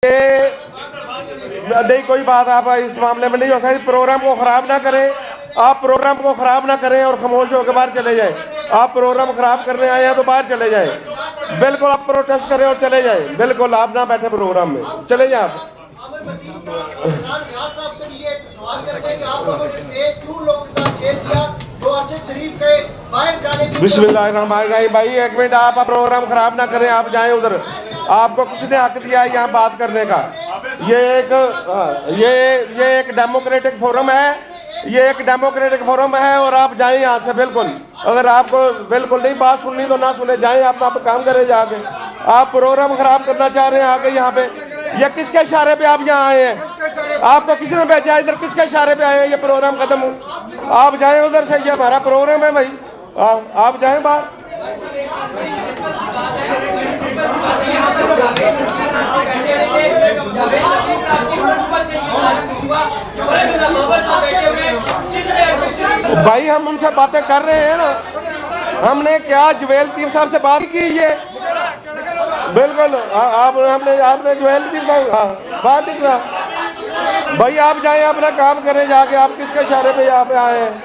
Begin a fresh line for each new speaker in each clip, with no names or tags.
नहीं कोई बात आप इस मामले में नहीं हो सकती। प्रोग्राम को खराब ना करें, आप प्रोग्राम को खराब ना करें और खामोश होकर बाहर चले जाएं। आप प्रोग्राम खराब करने आए हैं तो बाहर चले जाएं। बिल्कुल आप प्रोटेस्ट करें और चले जाएं। बिल्कुल आप ना बैठे प्रोग्राम में, चले जाएं आप। बिस्मिल्लाहिर्रहमानिर्रहीम। भाई एक मिनट, आप प्रोग्राम खराब ना करें, आप जाएं उधर। आपको किसने हक दिया है यहाँ बात करने का? ये एक डेमोक्रेटिक फोरम है, ये एक डेमोक्रेटिक फोरम है और आप जाएं यहाँ से। बिल्कुल अगर आपको बिल्कुल नहीं बात सुननी तो ना सुने, जाएं आप काम करें जाके। आप प्रोग्राम खराब करना चाह रहे हैं आके यहाँ पे। ये किसके इशारे पे आप यहाँ आए हैं? आपको किसी ने भेजा इधर? किसके इशारे पे आए हैं? ये प्रोग्राम खत्म हो, आप जाएं उधर से। ये हमारा प्रोग्राम है भाई, आप जाएं बाहर। भाई हम उनसे बातें कर रहे हैं ना, हमने क्या जुवेल लतीफ साहब से बात की? ये बिल्कुल आपने जुवेल लतीफ साहब बात नहीं किया। भाई आप जाएं अपना काम करें जाके। आप किसके इशारे पे यहाँ पे आए हैं?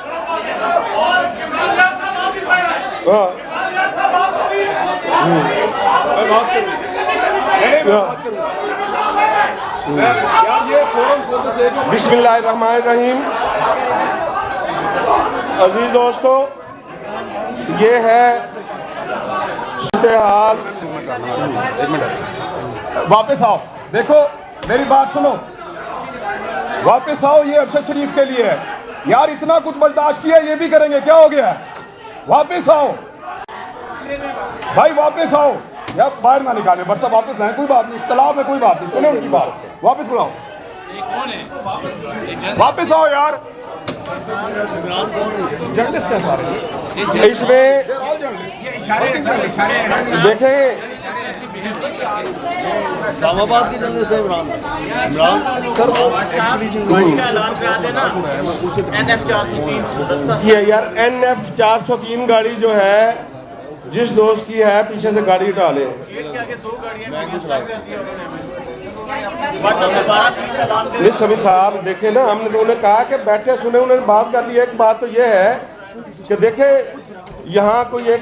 बिस्मिल्लाहिर्रहमानिर्रहीम। अजीज दोस्तों, ये है हाल।
एक मिनट वापस आओ, देखो मेरी बात सुनो, वापस आओ। ये अरशद शरीफ के लिए है यार, इतना कुछ बर्दाश्त किया, ये भी करेंगे? क्या हो गया? वापस आओ भाई, वापस आओ यार, बाहर ना निकाले। बट सब वापस लाए, कोई बात नहीं, इख्तलाफ है, कोई बात नहीं, सुनो उनकी बात, वापस बुलाओ, वापस आओ यार।
इसमें देखें,
इस्लामाबाद की जंग से इमरान
ये यार NF 403 गाड़ी जो है, जिस दोस्त की है पीछे से गाड़ी उठा ले। नहीं सभी साहब देखे ना, हमने तो उन्हें कहा कि बैठे सुने, उन्होंने बात कर ली। एक बात तो ये है कि देखे यहाँ कोई एक